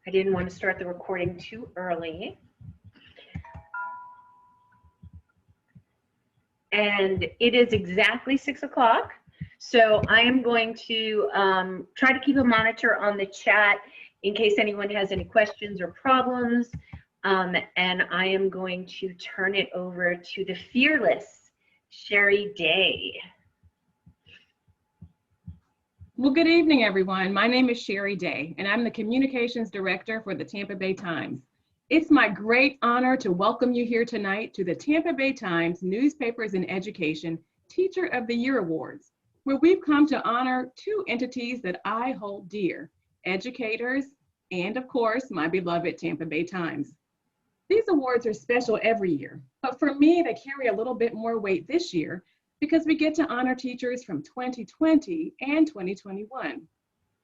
I didn't want to start the recording too early. And it is exactly 6 o'clock. So I am going to try to keep a monitor on the chat in case anyone has any questions or problems. And I am going to turn it over to the fearless Sherry Day. Well, good evening, everyone. My name is Sherry Day, and I'm the Communications Director for the Tampa Bay Times. It's my great honor to welcome you here tonight to the Tampa Bay Times Newspapers in Education Teacher of the Year Awards, where we've come to honor two entities that I hold dear, educators and, of course, my beloved Tampa Bay Times. These awards are special every year, but for me, they carry a little bit more weight this year because we get to honor teachers from 2020 and 2021.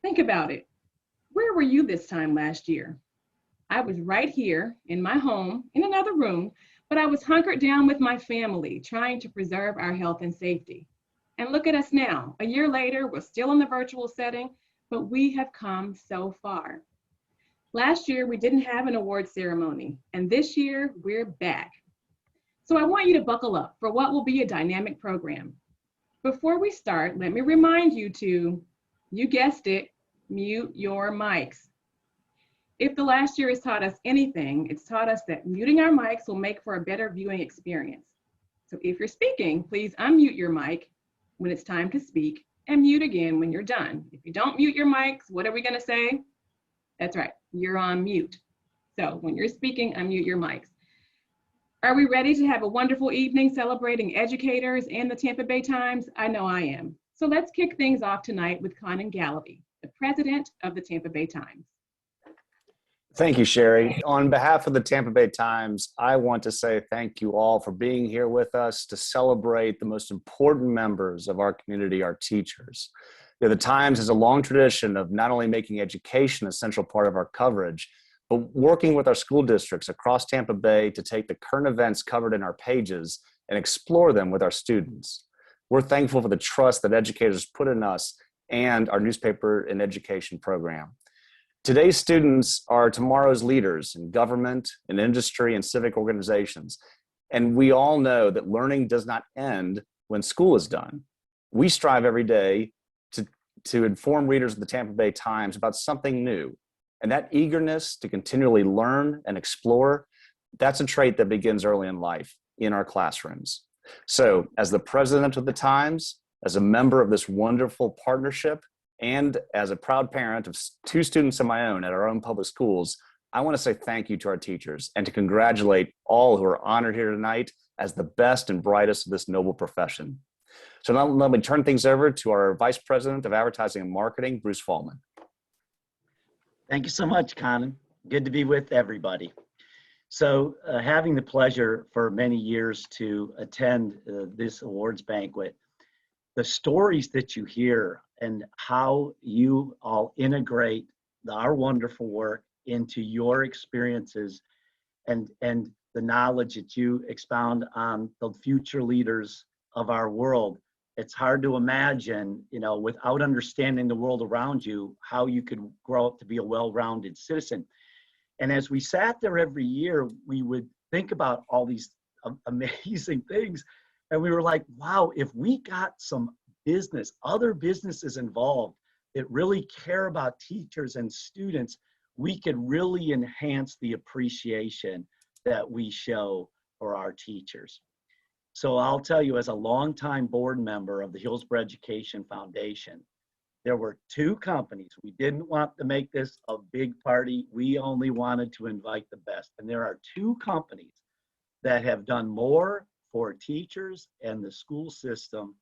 Think about it. Where were you this time last year? I was right here in my home, in another room, but I was hunkered down with my family, trying to preserve our health and safety. And look at us now. A year later, we're still in the virtual setting, but we have come so far. Last year, we didn't have an award ceremony, and this year, we're back. So I want you to buckle up for what will be a dynamic program. Before we start, let me remind you to, you guessed it, mute your mics. If the last year has taught us anything, it's taught us that muting our mics will make for a better viewing experience. So if you're speaking, please unmute your mic when it's time to speak and mute again when you're done. If you don't mute your mics, what are we gonna say? That's right, you're on mute. So when you're speaking, unmute your mics. Are we ready to have a wonderful evening celebrating educators and the Tampa Bay Times? I know I am. So let's kick things off tonight with Conan Gallaby, the president of the Tampa Bay Times. Thank you, Sherry. On behalf of the Tampa Bay Times, I want to say thank you all for being here with us to celebrate the most important members of our community, our teachers. The Times has a long tradition of not only making education a central part of our coverage, but working with our school districts across Tampa Bay to take the current events covered in our pages and explore them with our students. We're thankful for the trust that educators put in us and our newspaper and education program. Today's students are tomorrow's leaders in government, in industry, and civic organizations. And we all know that learning does not end when school is done. We strive every day to inform readers of the Tampa Bay Times about something new. And that eagerness to continually learn and explore, that's a trait that begins early in life in our classrooms. So as the president of the Times, as a member of this wonderful partnership, and as a proud parent of two students of my own at our own public schools, I want to say thank you to our teachers and to congratulate all who are honored here tonight as the best and brightest of this noble profession. So now let me turn things over to our Vice President of Advertising and Marketing, Bruce Fallman. Thank you so much, Conan. Good to be with everybody. So having the pleasure for many years to attend this awards banquet, the stories that you hear and how you all integrate our wonderful work into your experiences and the knowledge that you expound on the future leaders of our world. It's hard to imagine, without understanding the world around you, how you could grow up to be a well-rounded citizen. And as we sat there every year, we would think about all these amazing things. And we were like, wow, if we got some other businesses involved that really care about teachers and students, we could really enhance the appreciation that we show for our teachers. So I'll tell you, as a longtime board member of the Hillsborough Education Foundation, there were two companies. We didn't want to make this a big party. We only wanted to invite the best. And there are two companies that have done more for teachers and the school system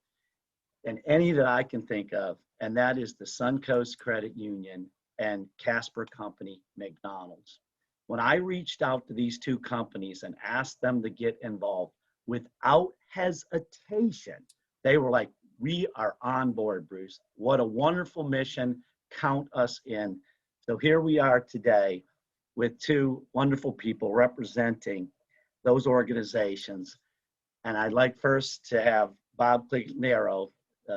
than any that I can think of. And that is the Suncoast Credit Union and Casper Company McDonald's. When I reached out to these two companies and asked them to get involved, without hesitation, they were like, we are on board, Bruce. What a wonderful mission. Count us in. So here we are today with two wonderful people representing those organizations. And I'd like first to have Bob Plignero,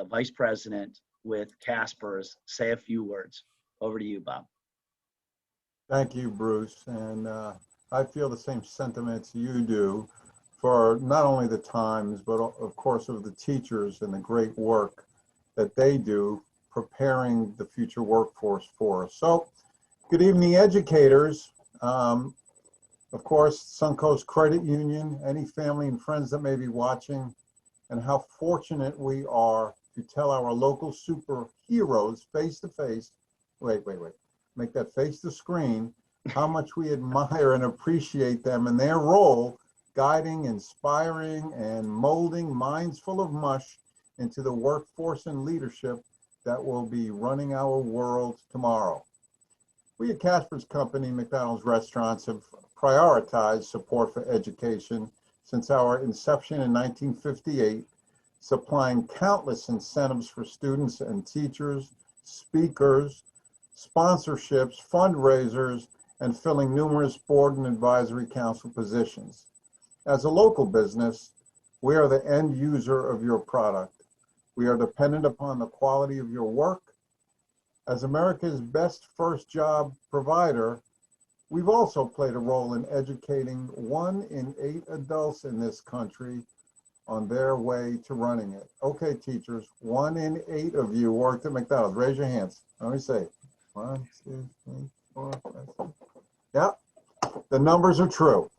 Vice President with Casper's, say a few words. Over to you, Bob. Thank you, Bruce. And I feel the same sentiments you do for not only the Times, but of course of the teachers and the great work that they do preparing the future workforce for us. So, good evening, educators. Of course, Suncoast Credit Union, any family and friends that may be watching, and how fortunate we are to tell our local superheroes face to face, wait, make that face to screen, how much we admire and appreciate them in their role, guiding, inspiring, and molding minds full of mush into the workforce and leadership that will be running our world tomorrow. We at Casper's Company, McDonald's Restaurants, have prioritized support for education since our inception in 1958, supplying countless incentives for students and teachers, speakers, sponsorships, fundraisers, and filling numerous board and advisory council positions. As a local business, we are the end user of your product. We are dependent upon the quality of your work. As America's best first job provider, we've also played a role in educating 1 in 8 adults in this country on their way to running it. Okay, teachers, 1 in 8 of you worked at McDonald's. Raise your hands. Let me say 1, 2, 3, 4, 5, 6. Yeah, the numbers are true.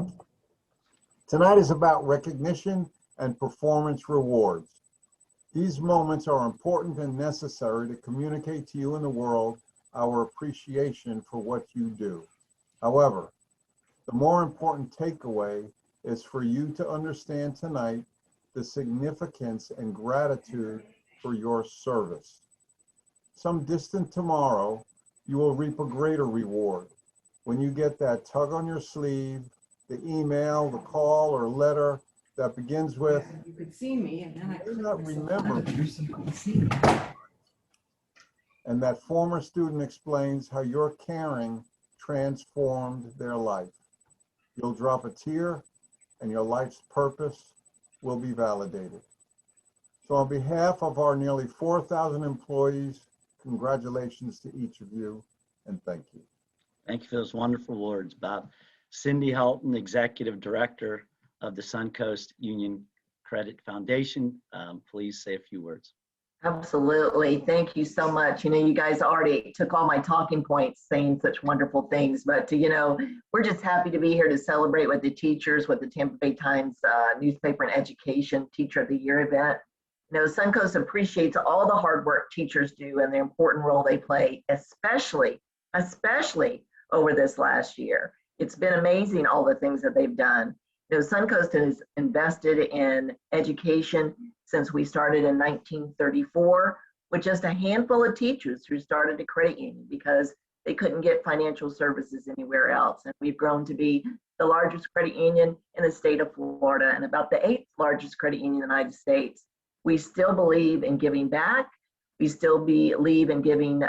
Tonight is about recognition and performance rewards. These moments are important and necessary to communicate to you and the world our appreciation for what you do. However, the more important takeaway is for you to understand tonight the significance and gratitude for your service. Some distant tomorrow, you will reap a greater reward when you get that tug on your sleeve, the email, the call, or letter that begins with, you could see me, and then I may not remember me, so you could see me. and that former student explains how your caring transformed their life. You'll drop a tear, and your life's purpose will be validated. So on behalf of our nearly 4,000 employees, congratulations to each of you, and thank you. Thank you for those wonderful words, Bob. Cindy Helton, Executive Director of the Suncoast Union Credit Foundation, please say a few words. Absolutely. Thank you so much. You know, you guys already took all my talking points saying such wonderful things, but you know, we're just happy to be here to celebrate with the teachers with the Tampa Bay Times Newspaper and Education Teacher of the Year event. You know, Suncoast appreciates all the hard work teachers do and the important role they play, especially over this last year. It's been amazing all the things that they've done. You know, Suncoast has invested in education since we started in 1934 with just a handful of teachers who started a credit union because they couldn't get financial services anywhere else. And we've grown to be the largest credit union in the state of Florida and about the 8th largest credit union in the United States. We still believe in giving back. We still believe in giving,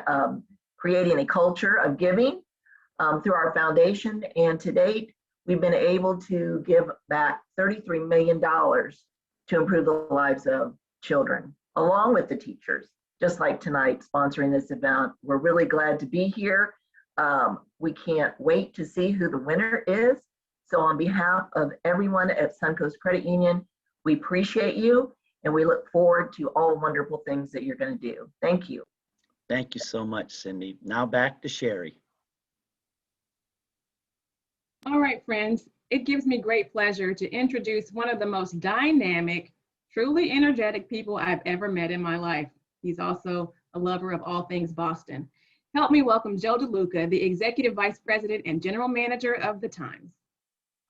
creating a culture of giving through our foundation. And to date, we've been able to give back $33 million to improve the lives of children, along with the teachers, just like tonight, sponsoring this event. We're really glad to be here. We can't wait to see who the winner is. So on behalf of everyone at Suncoast Credit Union, we appreciate you, and we look forward to all wonderful things that you're going to do. Thank you. Thank you so much, Cindy. Now back to Sherry. All right, friends, it gives me great pleasure to introduce one of the most dynamic, truly energetic people I've ever met in my life. He's also a lover of all things Boston. Help me welcome Joe DeLuca, the Executive Vice President and General Manager of the Times.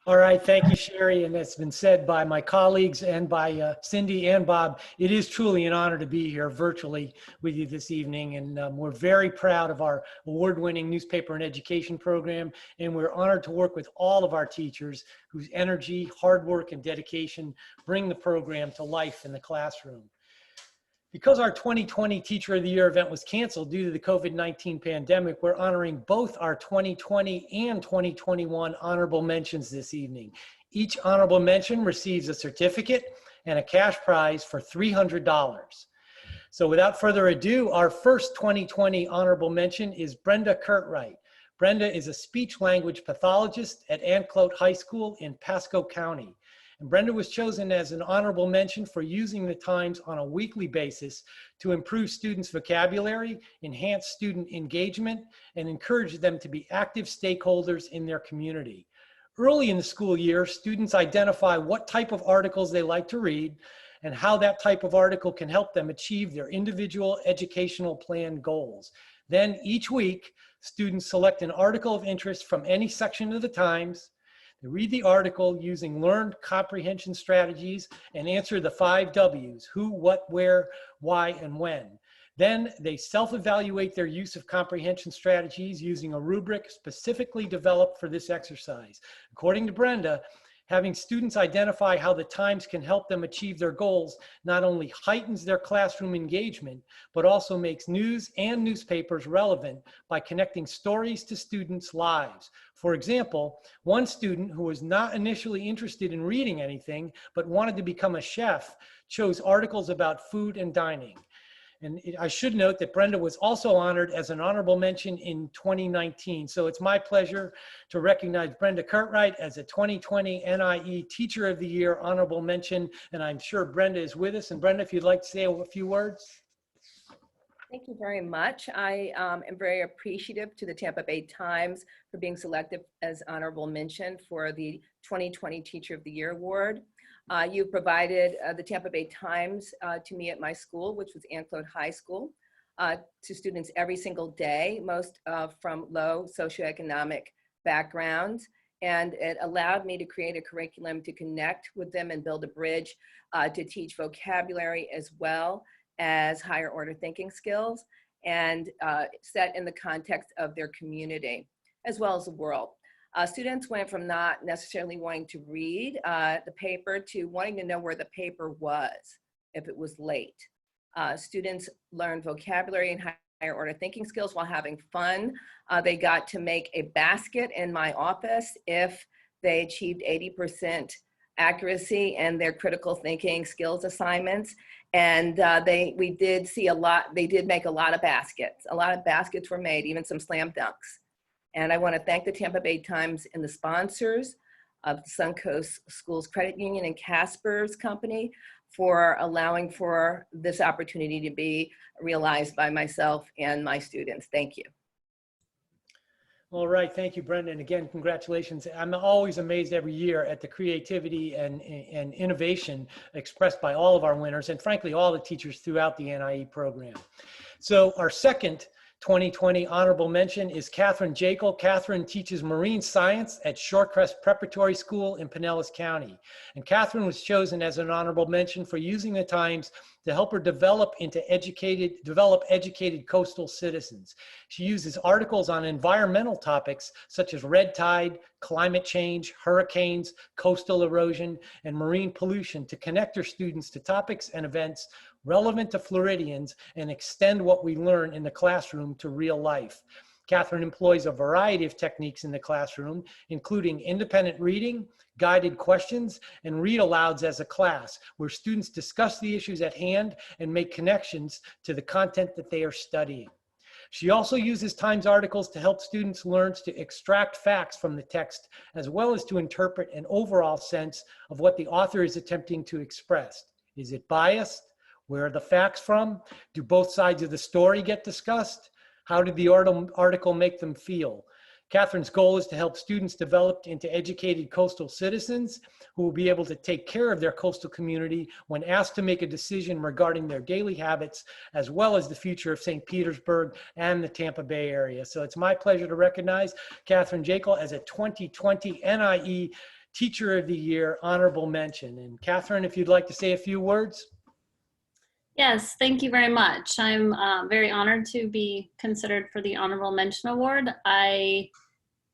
All right, thank you, Sherry. And it's been said by my colleagues and by Cindy and Bob, it is truly an honor to be here virtually with you this evening. And we're very proud of our award-winning newspaper and education program. And we're honored to work with all of our teachers whose energy, hard work, and dedication bring the program to life in the classroom. Because our 2020 Teacher of the Year event was canceled due to the COVID-19 pandemic, we're honoring both our 2020 and 2021 honorable mentions this evening. Each honorable mention receives a certificate and a cash prize for $300. So without further ado, our first 2020 honorable mention is Brenda Curtright. Brenda is a speech language pathologist at Anclote High School in Pasco County. And Brenda was chosen as an honorable mention for using the Times on a weekly basis to improve students' vocabulary, enhance student engagement, and encourage them to be active stakeholders in their community. Early in the school year, students identify what type of articles they like to read and how that type of article can help them achieve their individual educational plan goals. Then each week, students select an article of interest from any section of the Times. They read the article using learned comprehension strategies and answer the 5 W's: who, what, where, why, and when. Then they self-evaluate their use of comprehension strategies using a rubric specifically developed for this exercise. According to Brenda, having students identify how the Times can help them achieve their goals not only heightens their classroom engagement, but also makes news and newspapers relevant by connecting stories to students' lives. For example, one student who was not initially interested in reading anything, but wanted to become a chef, chose articles about food and dining. And I should note that Brenda was also honored as an honorable mention in 2019. So it's my pleasure to recognize Brenda Cartwright as a 2020 NIE Teacher of the Year honorable mention. And I'm sure Brenda is with us. And Brenda, if you'd like to say a few words. Thank you very much. I am very appreciative to the Tampa Bay Times for being selected as honorable mention for the 2020 Teacher of the Year Award. You provided the Tampa Bay Times to me at my school, which was Anclote High School, to students every single day, most from low socioeconomic backgrounds. And it allowed me to create a curriculum to connect with them and build a bridge to teach vocabulary as well as higher order thinking skills, and set in the context of their community as well as the world. Students went from not necessarily wanting to read the paper to wanting to know where the paper was if it was late. Students learned vocabulary and higher order thinking skills while having fun. They got to make a basket in my office if they achieved 80% accuracy in their critical thinking skills assignments. And we did see a lot, they did make a lot of baskets. A lot of baskets were made, even some slam dunks. And I want to thank the Tampa Bay Times and the sponsors of the Suncoast Schools Credit Union and Casper's Company for allowing for this opportunity to be realized by myself and my students. Thank you. All right, thank you, Brenda. And again, congratulations. I'm always amazed every year at the creativity and innovation expressed by all of our winners, and frankly, all the teachers throughout the NIE program. So our second 2020 honorable mention is Catherine Jekyll. Catherine teaches marine science at Shorecrest Preparatory School in Pinellas County. And Catherine was chosen as an honorable mention for using the Times to help her develop educated coastal citizens. She uses articles on environmental topics such as red tide, climate change, hurricanes, coastal erosion, and marine pollution to connect her students to topics and events relevant to Floridians and extend what we learn in the classroom to real life. Catherine employs a variety of techniques in the classroom, including independent reading, guided questions, and read-alouds as a class, where students discuss the issues at hand and make connections to the content that they are studying. She also uses Times articles to help students learn to extract facts from the text, as well as to interpret an overall sense of what the author is attempting to express. Is it biased? Where are the facts from? Do both sides of the story get discussed? How did the article make them feel? Catherine's goal is to help students develop into educated coastal citizens who will be able to take care of their coastal community when asked to make a decision regarding their daily habits, as well as the future of St. Petersburg and the Tampa Bay area. So it's my pleasure to recognize Catherine Jekyll as a 2020 NIE Teacher of the Year honorable mention. And Catherine, if you'd like to say a few words. Yes, thank you very much. I'm very honored to be considered for the Honorable Mention Award. I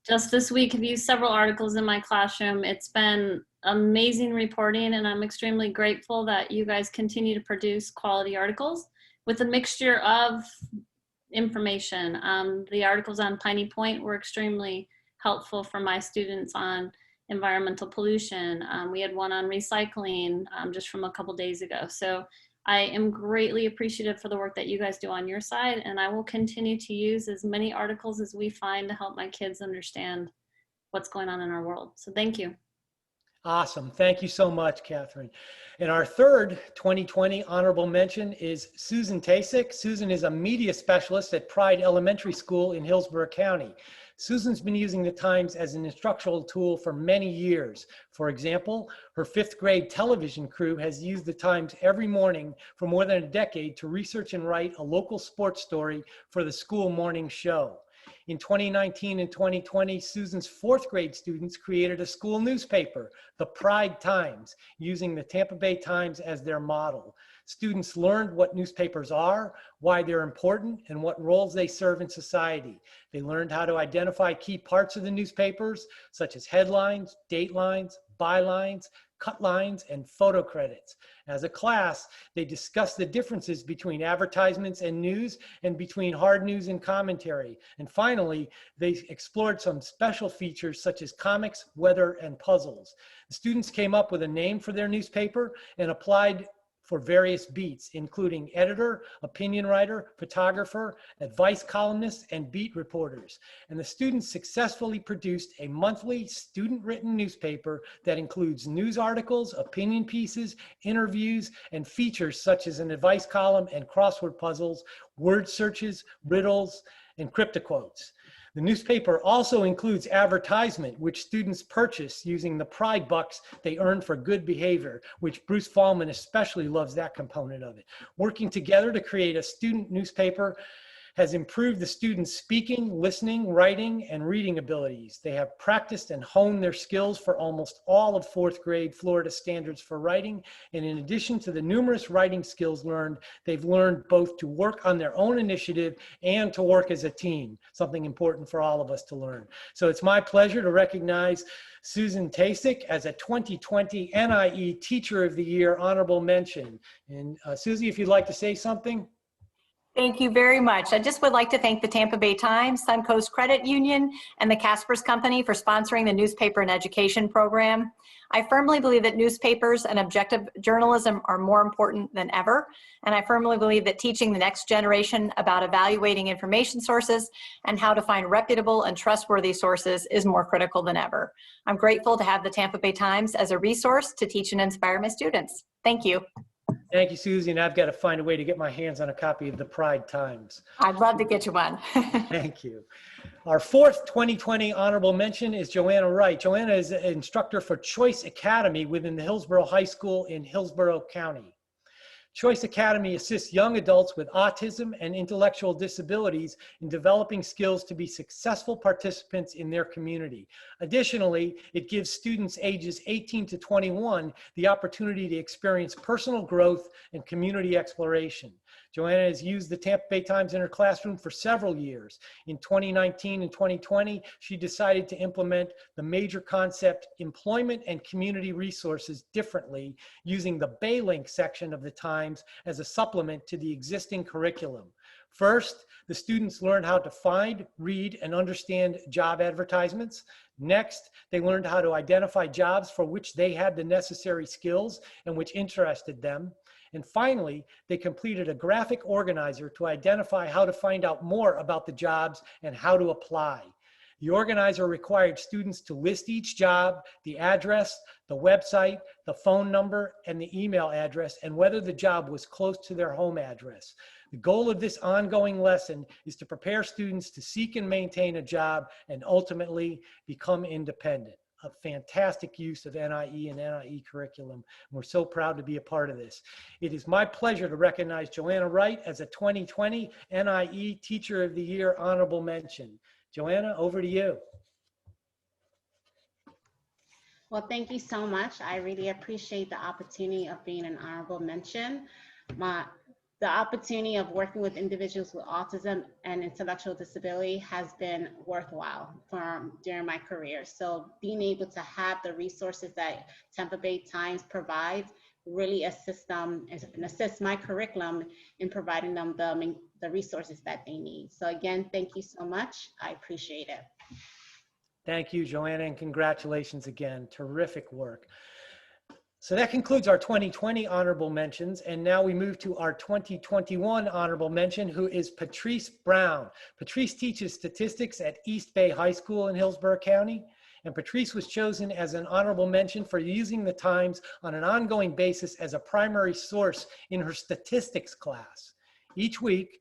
just this week have used several articles in my classroom. It's been amazing reporting, and I'm extremely grateful that you guys continue to produce quality articles with a mixture of information. The articles on Piney Point were extremely helpful for my students on environmental pollution. We had one on recycling just from a couple days ago. So I am greatly appreciative for the work that you guys do on your side, and I will continue to use as many articles as we find to help my kids understand what's going on in our world. So thank you. Awesome. Thank you so much, Catherine. And our third 2020 honorable mention is Susan Tasic. Susan is a media specialist at Pride Elementary School in Hillsborough County. Susan's been using the Times as an instructional tool for many years. For example, her 5th grade television crew has used the Times every morning for more than a decade to research and write a local sports story for the school morning show. In 2019 and 2020, Susan's 4th grade students created a school newspaper, the Pride Times, using the Tampa Bay Times as their model. Students learned what newspapers are, why they're important, and what roles they serve in society. They learned how to identify key parts of the newspapers, such as headlines, datelines, bylines, cut lines, and photo credits. As a class, they discussed the differences between advertisements and news and between hard news and commentary. And finally, they explored some special features such as comics, weather, and puzzles. The students came up with a name for their newspaper and applied for various beats, including editor, opinion writer, photographer, advice columnist, and beat reporters. And the students successfully produced a monthly student-written newspaper that includes news articles, opinion pieces, interviews, and features such as an advice column and crossword puzzles, word searches, riddles, and cryptoquotes. The newspaper also includes advertisement, which students purchase using the Pride Bucks they earn for good behavior, which Bruce Fallman especially loves that component of it. Working together to create a student newspaper has improved the students' speaking, listening, writing, and reading abilities. They have practiced and honed their skills for almost all of 4th grade Florida standards for writing. And in addition to the numerous writing skills learned, they've learned both to work on their own initiative and to work as a team, something important for all of us to learn. So it's my pleasure to recognize Susan Tasic as a 2020 NIE Teacher of the Year honorable mention. And Susie, if you'd like to say something. Thank you very much. I just would like to thank the Tampa Bay Times, Suncoast Credit Union, and the Caspers Company for sponsoring the newspaper and education program. I firmly believe that newspapers and objective journalism are more important than ever, and I firmly believe that teaching the next generation about evaluating information sources and how to find reputable and trustworthy sources is more critical than ever. I'm grateful to have the Tampa Bay Times as a resource to teach and inspire my students. Thank you. Thank you, Susie, and I've got to find a way to get my hands on a copy of the Pride Times. I'd love to get you one. Thank you. Our 4th 2020 honorable mention is Joanna Wright. Joanna is an instructor for Choice Academy within the Hillsborough High School in Hillsborough County. Choice Academy assists young adults with autism and intellectual disabilities in developing skills to be successful participants in their community. Additionally, it gives students ages 18 to 21 the opportunity to experience personal growth and community exploration. Joanna has used the Tampa Bay Times in her classroom for several years. In 2019 and 2020, she decided to implement the major concept employment and community resources differently, using the Baylink section of the Times as a supplement to the existing curriculum. First, the students learned how to find, read, and understand job advertisements. Next, they learned how to identify jobs for which they had the necessary skills and which interested them. And finally, they completed a graphic organizer to identify how to find out more about the jobs and how to apply. The organizer required students to list each job, the address, the website, the phone number, and the email address, and whether the job was close to their home address. The goal of this ongoing lesson is to prepare students to seek and maintain a job and ultimately become independent. A fantastic use of NIE and NIE curriculum. We're so proud to be a part of this. It is my pleasure to recognize Joanna Wright as a 2020 NIE Teacher of the Year honorable mention. Joanna, over to you. Well, thank you so much. I really appreciate the opportunity of being an honorable mention. The opportunity of working with individuals with autism and intellectual disability has been worthwhile during my career. So being able to have the resources that Tampa Bay Times provides really assists them and assists my curriculum in providing them the resources that they need. So again, thank you so much. I appreciate it. Thank you, Joanna, and congratulations again. Terrific work. So that concludes our 2020 honorable mentions. And now we move to our 2021 honorable mention, who is Patrice Brown. Patrice teaches statistics at East Bay High School in Hillsborough County. And Patrice was chosen as an honorable mention for using the Times on an ongoing basis as a primary source in her statistics class. Each week,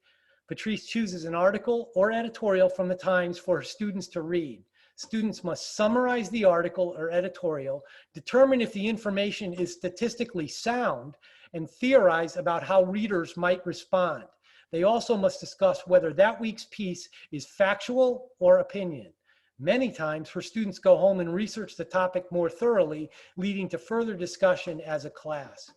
Patrice chooses an article or editorial from the Times for her students to read. Students must summarize the article or editorial, determine if the information is statistically sound, and theorize about how readers might respond. They also must discuss whether that week's piece is factual or opinion. Many times, her students go home and research the topic more thoroughly, leading to further discussion as a class.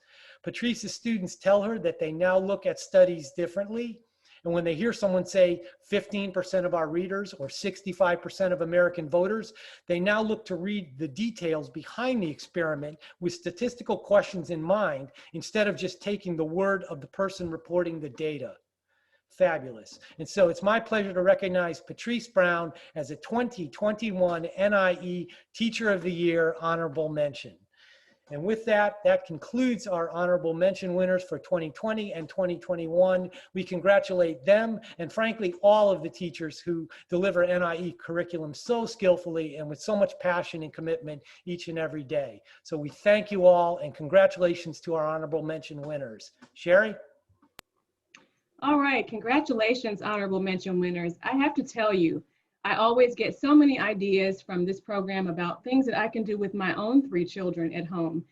Patrice's students tell her that they now look at studies differently. And when they hear someone say 15% of our readers or 65% of American voters, they now look to read the details behind the experiment with statistical questions in mind, instead of just taking the word of the person reporting the data. Fabulous. And so it's my pleasure to recognize Patrice Brown as a 2021 NIE Teacher of the Year honorable mention. And with that, that concludes our honorable mention winners for 2020 and 2021. We congratulate them and frankly, all of the teachers who deliver NIE curriculum so skillfully and with so much passion and commitment each and every day. So we thank you all and congratulations to our honorable mention winners. Sherry? All right, congratulations, honorable mention winners. I have to tell you, I always get so many ideas from this program about things that I can do with my own 3 children at home.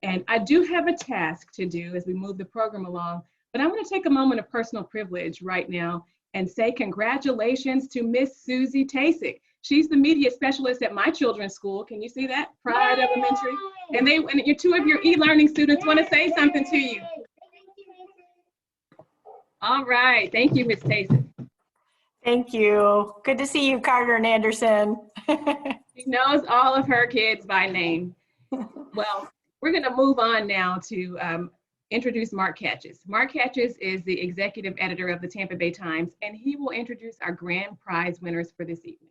And I do have a task to do as we move the program along, but I'm going to take a moment of personal privilege right now and say congratulations to Miss Susie Tasic. She's the media specialist at my children's school. Can you see that? Pride Elementary. And your 2 of your e-learning students want to say something to you. All right, thank you, Ms. Tasic. Thank you. Good to see you, Carter and Anderson. She knows all of her kids by name. Well, we're going to move on now to introduce Mark Catches. Mark Catches is the executive editor of the Tampa Bay Times, and he will introduce our grand prize winners for this evening.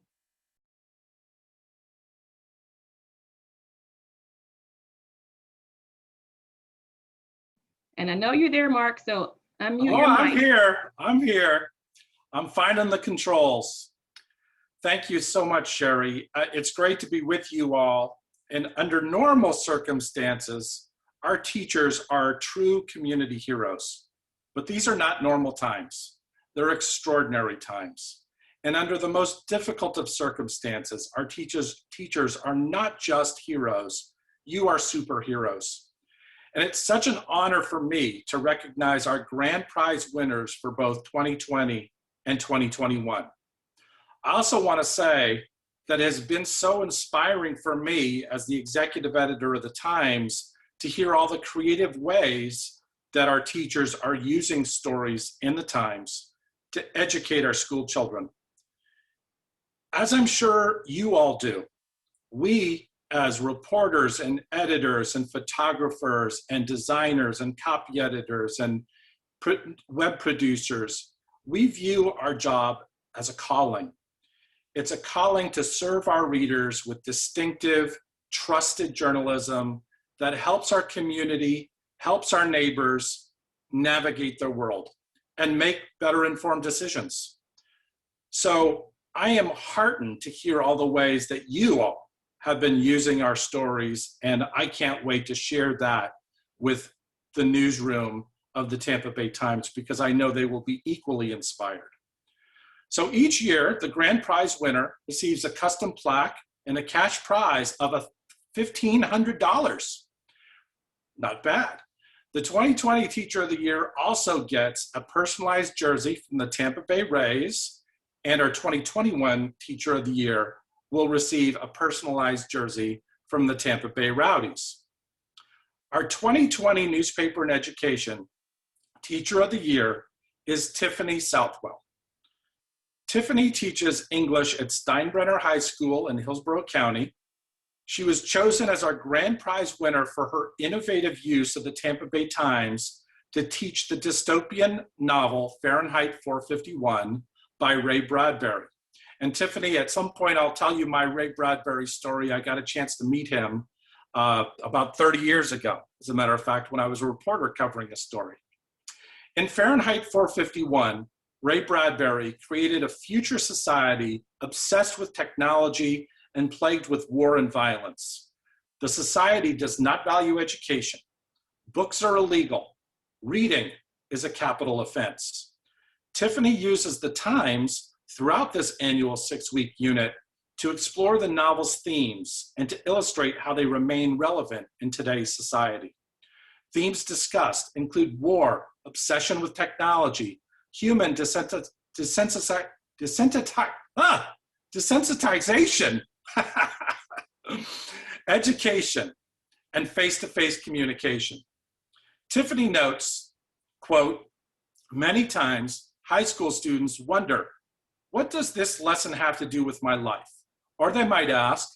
And I know you're there, Mark, so unmute your mic. I'm here. I'm finding the controls. Thank you so much, Sherry. It's great to be with you all. And under normal circumstances, our teachers are true community heroes. But these are not normal times. They're extraordinary times. And under the most difficult of circumstances, our teachers are not just heroes. You are superheroes. And it's such an honor for me to recognize our grand prize winners for both 2020 and 2021. I also want to say that it has been so inspiring for me as the executive editor of the Times to hear all the creative ways that our teachers are using stories in the Times to educate our school children. As I'm sure you all do, we as reporters and editors and photographers and designers and copy editors and web producers, we view our job as a calling. It's a calling to serve our readers with distinctive, trusted journalism that helps our community, helps our neighbors navigate their world and make better informed decisions. So I am heartened to hear all the ways that you all have been using our stories, and I can't wait to share that with the newsroom of the Tampa Bay Times because I know they will be equally inspired. So each year, the grand prize winner receives a custom plaque and a cash prize of $1,500. Not bad. The 2020 Teacher of the Year also gets a personalized jersey from the Tampa Bay Rays, and our 2021 Teacher of the Year will receive a personalized jersey from the Tampa Bay Rowdies. Our 2020 Newspaper and Education Teacher of the Year is Tiffany Southwell. Tiffany teaches English at Steinbrenner High School in Hillsborough County. She was chosen as our grand prize winner for her innovative use of the Tampa Bay Times to teach the dystopian novel Fahrenheit 451 by Ray Bradbury. And Tiffany, at some point, I'll tell you my Ray Bradbury story. I got a chance to meet him about 30 years ago, as a matter of fact, when I was a reporter covering a story. In Fahrenheit 451, Ray Bradbury created a future society obsessed with technology and plagued with war and violence. The society does not value education. Books are illegal. Reading is a capital offense. Tiffany uses the Times throughout this annual 6-week unit to explore the novel's themes and to illustrate how they remain relevant in today's society. Themes discussed include war, obsession with technology, human desensitization, education, and face-to-face communication. Tiffany notes, quote, "Many times high school students wonder, what does this lesson have to do with my life? Or they might ask,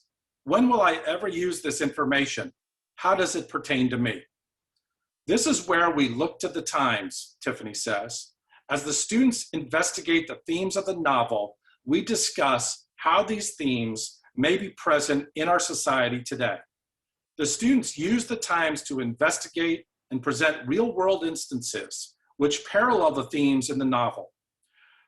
when will I ever use this information? How does it pertain to me?" This is where we look to the Times, Tiffany says. As the students investigate the themes of the novel, we discuss how these themes may be present in our society today. The students use the Times to investigate and present real-world instances which parallel the themes in the novel.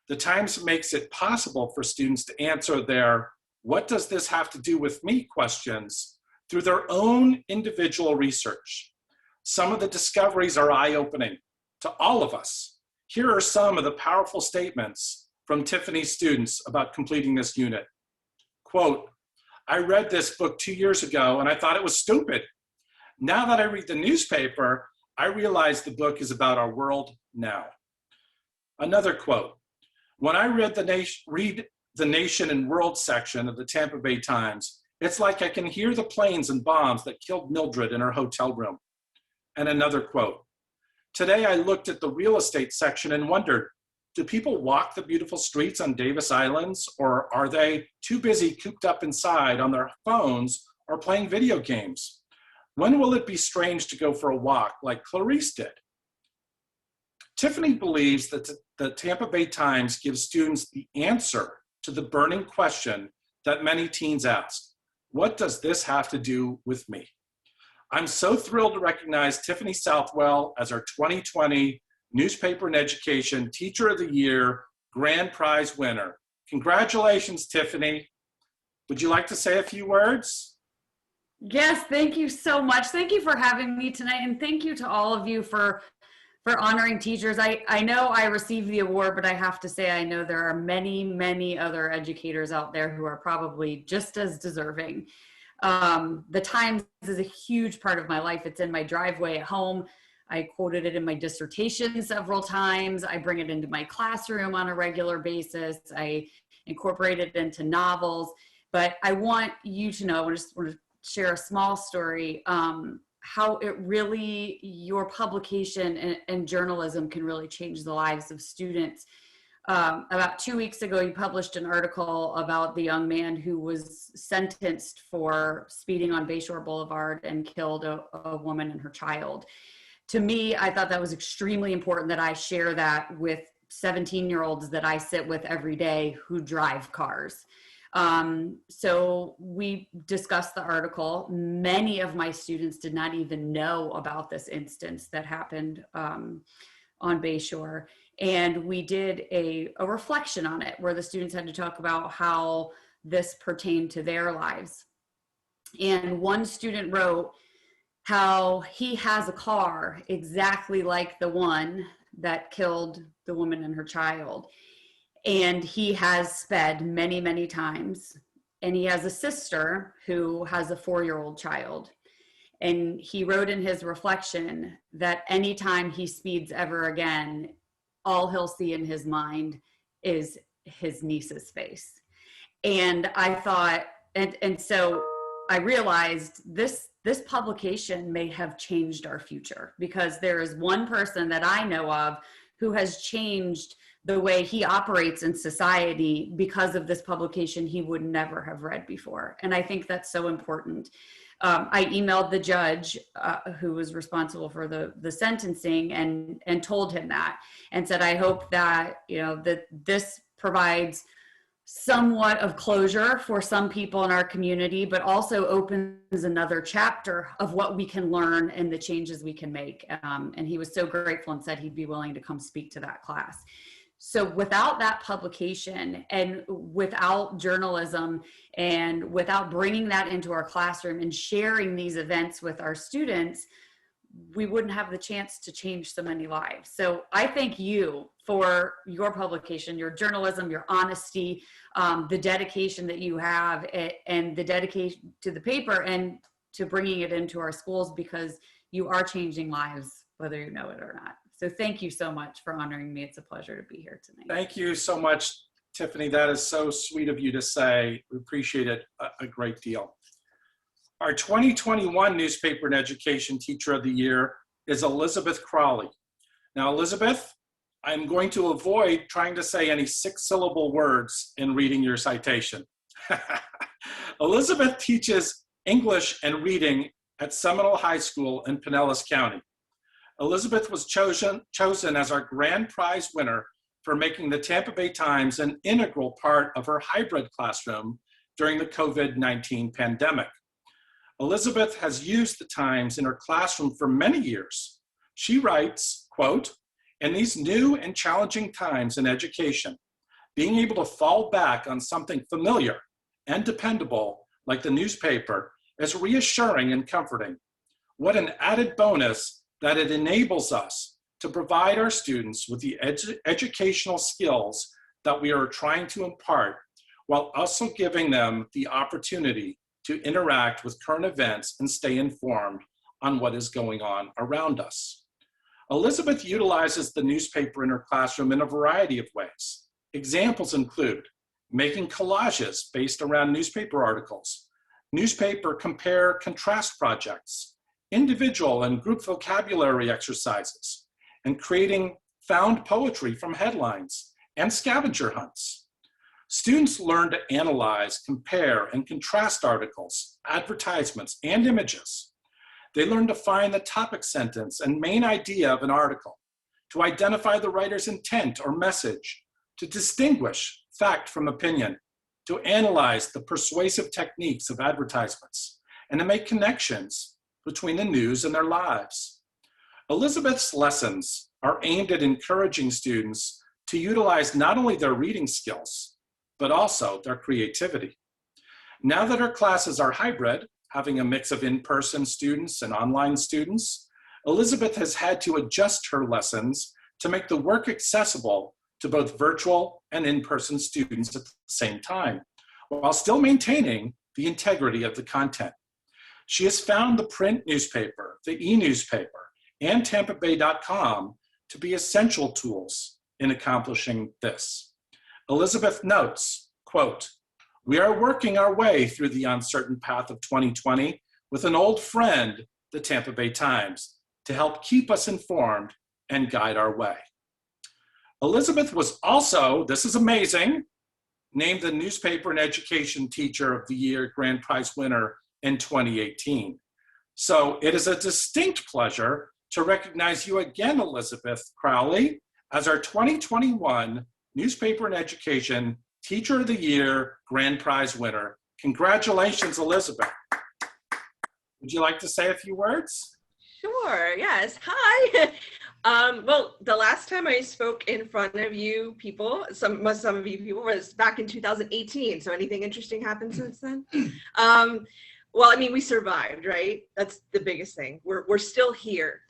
The Times makes it possible for students to answer their "what does this have to do with me" questions through their own individual research. Some of the discoveries are eye-opening to all of us. Here are some of the powerful statements from Tiffany's students about completing this unit. Quote, "I read this book 2 years ago and I thought it was stupid. Now that I read the newspaper, I realize the book is about our world now." Another quote, "When I read the Nation and World section of the Tampa Bay Times, it's like I can hear the planes and bombs that killed Mildred in her hotel room." And another quote, "Today I looked at the real estate section and wondered, do people walk the beautiful streets on Davis Islands, or are they too busy cooped up inside on their phones or playing video games? When will it be strange to go for a walk like Clarice did?" Tiffany believes that the Tampa Bay Times gives students the answer to the burning question that many teens ask: what does this have to do with me? I'm so thrilled to recognize Tiffany Southwell as our 2020 Newspaper and Education Teacher of the Year Grand Prize winner. Congratulations, Tiffany. Would you like to say a few words? Yes, thank you so much. Thank you for having me tonight, and thank you to all of you for honoring teachers. I know I received the award, but I have to say I know there are many, many other educators out there who are probably just as deserving. The Times is a huge part of my life. It's in my driveway at home. I quoted it in my dissertation several times. I bring it into my classroom on a regular basis. I incorporate it into novels. But I want you to know, I just want to share a small story, how it really, your publication and journalism can really change the lives of students. About 2 weeks ago, you published an article about the young man who was sentenced for speeding on Bayshore Boulevard and killed a woman and her child. To me, I thought that was extremely important that I share that with 17-year-olds that I sit with every day who drive cars. So we discussed the article. Many of my students did not even know about this instance that happened on Bayshore. And we did a reflection on it where the students had to talk about how this pertained to their lives. And one student wrote how he has a car exactly like the one that killed the woman and her child. And he has sped many, many times. And he has a sister who has a 4-year-old child. And he wrote in his reflection that anytime he speeds ever again, all he'll see in his mind is his niece's face. And I thought, and so I realized this publication may have changed our future, because there is one person that I know of who has changed the way he operates in society because of this publication he would never have read before. And I think that's so important. I emailed the judge who was responsible for the sentencing and told him that, and said, I hope that, that this provides somewhat of closure for some people in our community, but also opens another chapter of what we can learn and the changes we can make. And he was so grateful and said he'd be willing to come speak to that class. So without that publication and without journalism and without bringing that into our classroom and sharing these events with our students, we wouldn't have the chance to change so many lives. So I thank you for your publication, your journalism, your honesty, the dedication that you have, and the dedication to the paper and to bringing it into our schools, because you are changing lives, whether you know it or not. So thank you so much for honoring me. It's a pleasure to be here tonight. Thank you so much, Tiffany. That is so sweet of you to say. We appreciate it a great deal. Our 2021 Newspaper and Education Teacher of the Year is Elizabeth Crowley. Now, Elizabeth, I'm going to avoid trying to say any 6-syllable words in reading your citation. Elizabeth teaches English and reading at Seminole High School in Pinellas County. Elizabeth was chosen as our grand prize winner for making the Tampa Bay Times an integral part of her hybrid classroom during the COVID-19 pandemic. Elizabeth has used the Times in her classroom for many years. She writes, quote, "In these new and challenging times in education, being able to fall back on something familiar and dependable like the newspaper is reassuring and comforting. What an added bonus that it enables us to provide our students with the educational skills that we are trying to impart, while also giving them the opportunity to interact with current events and stay informed on what is going on around us." Elizabeth utilizes the newspaper in her classroom in a variety of ways. Examples include making collages based around newspaper articles, newspaper compare-contrast projects, individual and group vocabulary exercises, and creating found poetry from headlines and scavenger hunts. Students learn to analyze, compare, and contrast articles, advertisements, and images. They learn to find the topic sentence and main idea of an article, to identify the writer's intent or message, to distinguish fact from opinion, to analyze the persuasive techniques of advertisements, and to make connections between the news and their lives. Elizabeth's lessons are aimed at encouraging students to utilize not only their reading skills, but also their creativity. Now that our classes are hybrid, having a mix of in-person students and online students, Elizabeth has had to adjust her lessons to make the work accessible to both virtual and in-person students at the same time, while still maintaining the integrity of the content. She has found the print newspaper, the e-newspaper, and TampaBay.com to be essential tools in accomplishing this. Elizabeth notes, quote, "We are working our way through the uncertain path of 2020 with an old friend, the Tampa Bay Times, to help keep us informed and guide our way." Elizabeth was also, this is amazing, named the Newspaper and Education Teacher of the Year Grand Prize winner in 2018. So it is a distinct pleasure to recognize you again, Elizabeth Crowley, as our 2021 Newspaper and Education Teacher of the Year Grand Prize winner. Congratulations, Elizabeth. Would you like to say a few words? Sure, yes. Hi. Well, the last time I spoke in front of you people, some of you people, was back in 2018. So anything interesting happened since then? Well, I mean, we survived, right? That's the biggest thing. We're still here.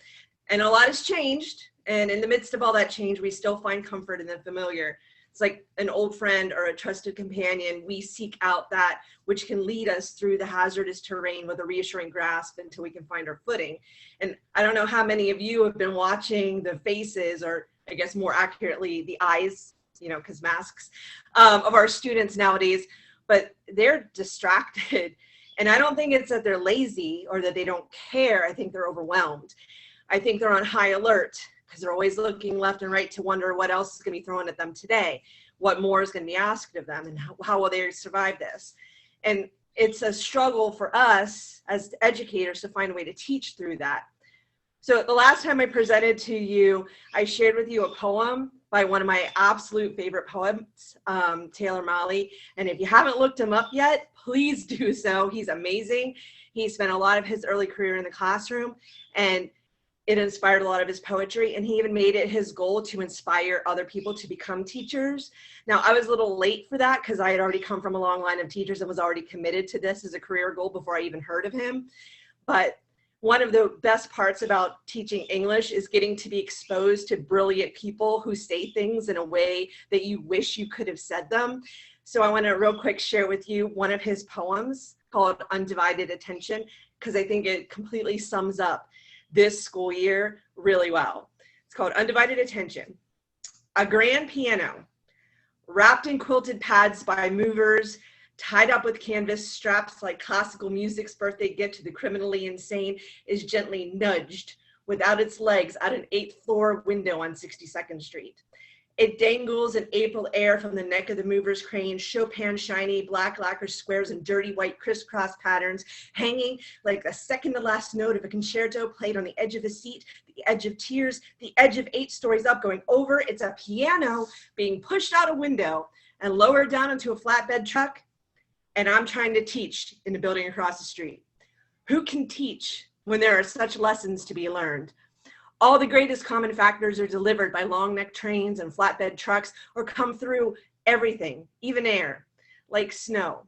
And a lot has changed. And in the midst of all that change, we still find comfort in the familiar. It's like an old friend or a trusted companion. We seek out that which can lead us through the hazardous terrain with a reassuring grasp until we can find our footing. And I don't know how many of you have been watching the faces, or I guess more accurately, the eyes, you know, because masks, of our students nowadays, but they're distracted. And I don't think it's that they're lazy or that they don't care. I think they're overwhelmed. I think they're on high alert, because they're always looking left and right to wonder what else is going to be thrown at them today, what more is going to be asked of them, and how will they survive this. And it's a struggle for us as educators to find a way to teach through that. So the last time I presented to you, I shared with you a poem by one of my absolute favorite poets, Taylor Mali. And if you haven't looked him up yet, please do so. He's amazing. He spent a lot of his early career in the classroom, and it inspired a lot of his poetry. And he even made it his goal to inspire other people to become teachers. Now, I was a little late for that because I had already come from a long line of teachers and was already committed to this as a career goal before I even heard of him. But one of the best parts about teaching English is getting to be exposed to brilliant people who say things in a way that you wish you could have said them. So I want to real quick share with you one of his poems called Undivided Attention, because I think it completely sums up this school year really well. It's called Undivided Attention. A grand piano, wrapped in quilted pads by movers, tied up with canvas straps like classical music's birthday gift to the criminally insane, is gently nudged without its legs out an 8th floor window on 62nd Street. It dangles in April air from the neck of the mover's crane, Chopin shiny black lacquer squares and dirty white crisscross patterns, hanging like the second to last note of a concerto played on the edge of a seat, the edge of tears, the edge of 8 stories up, going over. It's a piano being pushed out a window and lowered down into a flatbed truck. And I'm trying to teach in the building across the street. Who can teach when there are such lessons to be learned? All the greatest common factors are delivered by long neck trains and flatbed trucks, or come through everything, even air, like snow.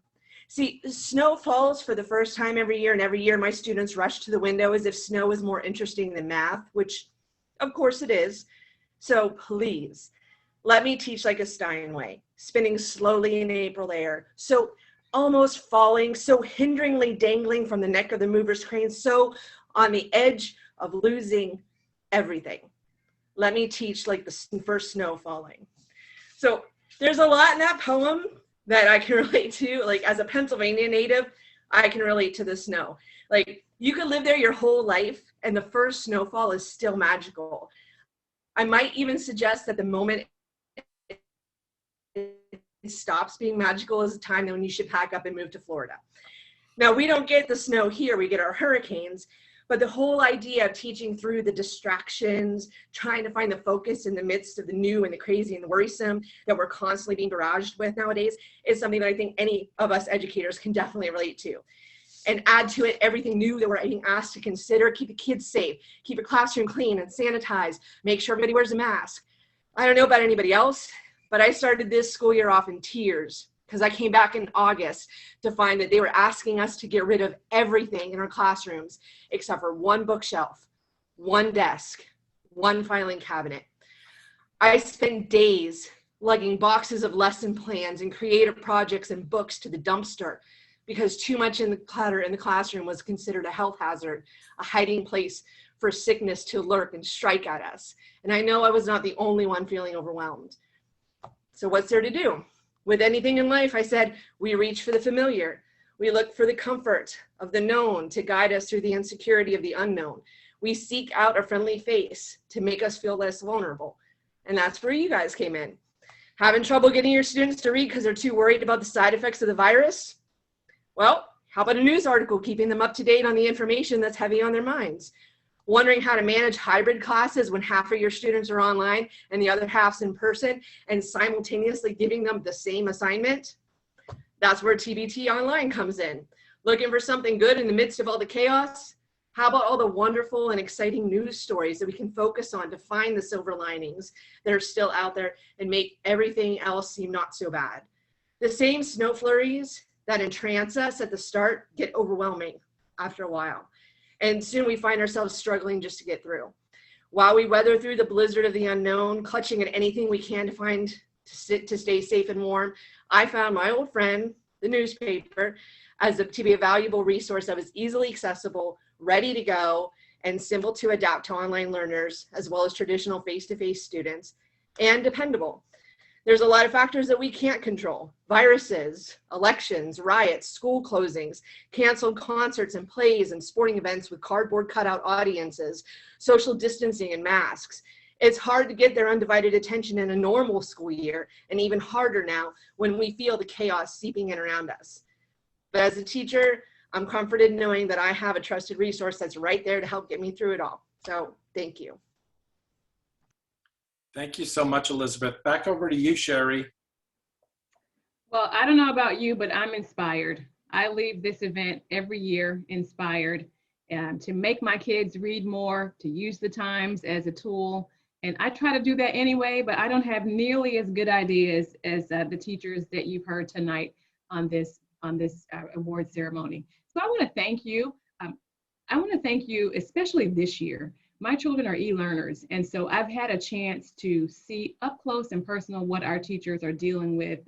See, snow falls for the first time every year, and every year my students rush to the window as if snow is more interesting than math, which of course it is. So please, let me teach like a Steinway, spinning slowly in April air. So almost falling, so hinderingly dangling from the neck of the mover's crane, so on the edge of losing everything. Let me teach like the first snow falling. So there's a lot in that poem that I can relate to. Like, as a Pennsylvania native, I can relate to the snow. Like, you could live there your whole life and the first snowfall is still magical. I might even suggest that the moment it stops being magical is the time when you should pack up and move to Florida. Now, we don't get the snow here, we get our hurricanes, but the whole idea of teaching through the distractions, trying to find the focus in the midst of the new and the crazy and the worrisome that we're constantly being barraged with nowadays is something that I think any of us educators can definitely relate to. And add to it everything new that we're being asked to consider: keep the kids safe, keep your classroom clean and sanitized, make sure everybody wears a mask. I don't know about anybody else, but I started this school year off in tears because I came back in August to find that they were asking us to get rid of everything in our classrooms except for one bookshelf, one desk, one filing cabinet. I spent days lugging boxes of lesson plans and creative projects and books to the dumpster because too much in the clutter in the classroom was considered a health hazard, a hiding place for sickness to lurk and strike at us. And I know I was not the only one feeling overwhelmed. So what's there to do? With anything in life, I said, we reach for the familiar. We look for the comfort of the known to guide us through the insecurity of the unknown. We seek out a friendly face to make us feel less vulnerable. And that's where you guys came in. Having trouble getting your students to read because they're too worried about the side effects of the virus? Well, how about a news article keeping them up to date on the information that's heavy on their minds? Wondering how to manage hybrid classes when half of your students are online and the other half's in person, and simultaneously giving them the same assignment? That's where TBT Online comes in. Looking for something good in the midst of all the chaos? How about all the wonderful and exciting news stories that we can focus on to find the silver linings that are still out there and make everything else seem not so bad? The same snow flurries that entrance us at the start get overwhelming after a while. And soon we find ourselves struggling just to get through. While we weather through the blizzard of the unknown, clutching at anything we can to find to stay safe and warm, I found my old friend, the newspaper, to be a valuable resource that was easily accessible, ready to go, and simple to adapt to online learners, as well as traditional face-to-face students, and dependable. There's a lot of factors that we can't control: viruses, elections, riots, school closings, canceled concerts and plays and sporting events with cardboard cutout audiences, social distancing and masks. It's hard to get their undivided attention in a normal school year, and even harder now when we feel the chaos seeping in around us. But as a teacher, I'm comforted knowing that I have a trusted resource that's right there to help get me through it all. So thank you. Thank you so much, Elizabeth. Back over to you, Sherry. Well, I don't know about you, but I'm inspired. I leave this event every year inspired to make my kids read more, to use the Times as a tool. And I try to do that anyway, but I don't have nearly as good ideas as the teachers that you've heard tonight on this award ceremony. So I want to thank you. I want to thank you, especially this year. My children are e-learners, and so I've had a chance to see up close and personal what our teachers are dealing with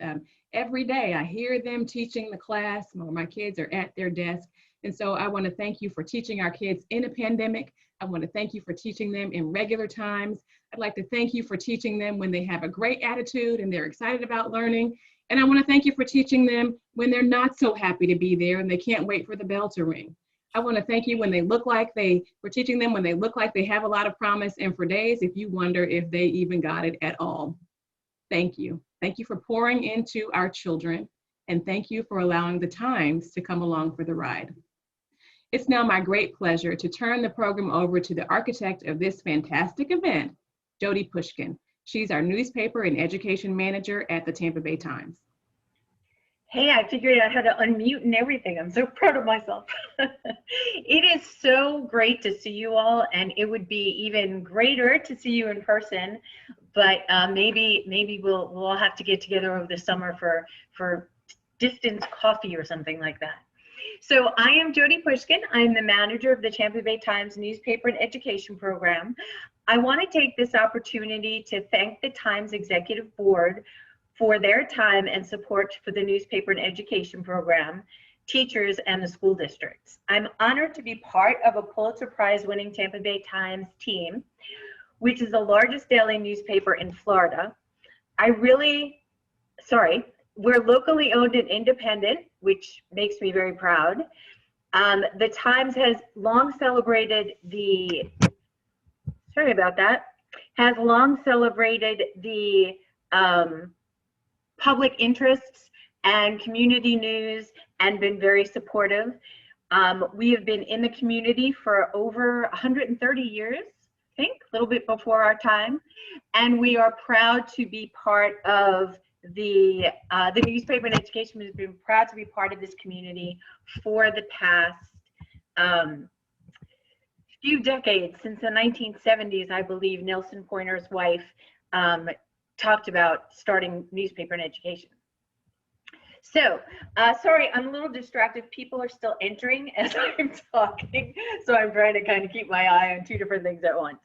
every day. I hear them teaching the class, or my kids are at their desk. And so I want to thank you for teaching our kids in a pandemic. I want to thank you for teaching them in regular times. I'd like to thank you for teaching them when they have a great attitude and they're excited about learning. And I want to thank you for teaching them when they're not so happy to be there and they can't wait for the bell to ring. I want to thank you when they look like we're teaching them when they look like they have a lot of promise, and for days if you wonder if they even got it at all. Thank you. Thank you for pouring into our children, and thank you for allowing the Times to come along for the ride. It's now my great pleasure to turn the program over to the architect of this fantastic event, Jody Pushkin. She's our newspaper and education manager at the Tampa Bay Times. Hey, I figured out how to unmute and everything. I'm so proud of myself. It is so great to see you all, and it would be even greater to see you in person. But maybe we'll all have to get together over the summer for distance coffee or something like that. So I am Jody Pushkin. I'm the manager of the Tampa Bay Times Newspaper and Education Program. I want to take this opportunity to thank the Times Executive Board for their time and support for the newspaper and education program, teachers, and the school districts. I'm honored to be part of a Pulitzer Prize winning Tampa Bay Times team, which is the largest daily newspaper in Florida. We're locally owned and independent, which makes me very proud. The Times has long celebrated the public interests and community news and been very supportive. We have been in the community for over 130 years, I think, a little bit before our time. And we are proud to be part of the newspaper and education has been proud to be part of this community for the past few decades. Since the 1970s, I believe Nelson Pointer's wife talked about starting newspaper and education. So, sorry, I'm a little distracted. People are still entering as I'm talking, so I'm trying to kind of keep my eye on two different things at once.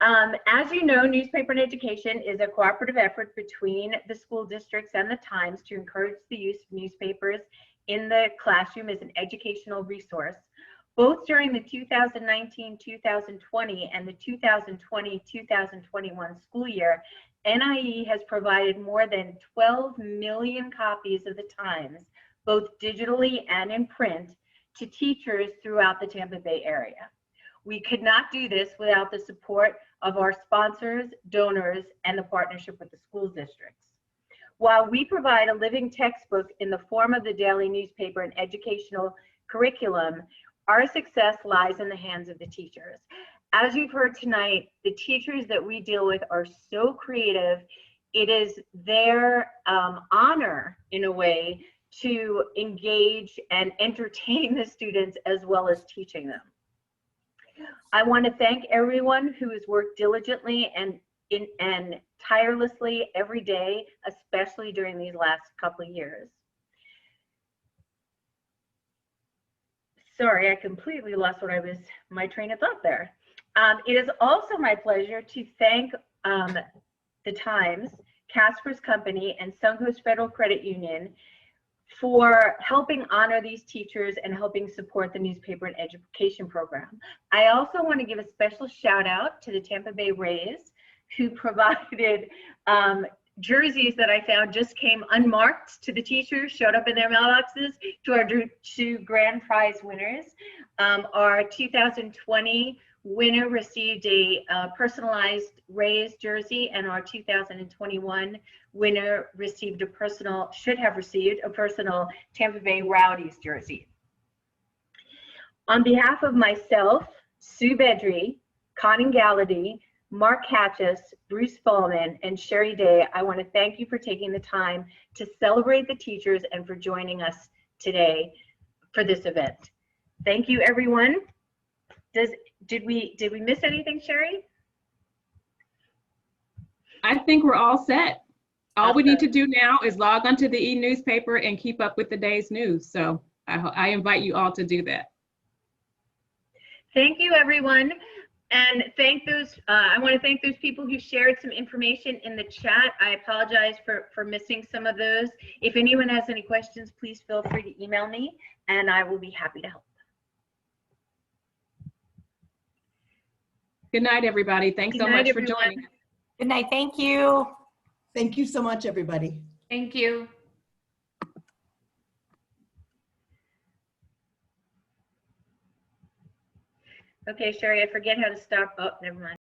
As you know, newspaper and education is a cooperative effort between the school districts and the Times to encourage the use of newspapers in the classroom as an educational resource. Both during the 2019-2020 and the 2020-2021 school year, NIE has provided more than 12 million copies of the Times, both digitally and in print, to teachers throughout the Tampa Bay area. We could not do this without the support of our sponsors, donors, and the partnership with the school districts. While we provide a living textbook in the form of the daily newspaper and educational curriculum, our success lies in the hands of the teachers. As you've heard tonight, the teachers that we deal with are so creative. It is their honor, in a way, to engage and entertain the students as well as teaching them. I want to thank everyone who has worked diligently and tirelessly every day, especially during these last couple of years. Sorry, I completely lost my train of thought there. It is also my pleasure to thank the Times, Casper's Company, and Suncoast Federal Credit Union for helping honor these teachers and helping support the newspaper and education program. I also want to give a special shout out to the Tampa Bay Rays, who provided jerseys that I found just came unmarked to the teachers, showed up in their mailboxes to our two grand prize winners. Our 2020 winner received a personalized Rays jersey, and our 2021 winner should have received a personal Tampa Bay Rowdies jersey. On behalf of myself, Sue Bedry, Conan Gallaty, Mark Hatchis, Bruce Fallman, and Sherry Day, I want to thank you for taking the time to celebrate the teachers and for joining us today for this event. Thank you, everyone. Did we miss anything, Sherry? I think we're all set. All we need to do now is log onto the e-newspaper and keep up with the day's news. So I invite you all to do that. Thank you, everyone. And thank those, I want to thank those people who shared some information in the chat. I apologize for missing some of those. If anyone has any questions, please feel free to email me and I will be happy to help. Good night, everybody. Thanks so much for joining. Good night. Thank you. Thank you so much, everybody. Thank you. Okay, Sherry, I forget how to stop. Oh, never mind.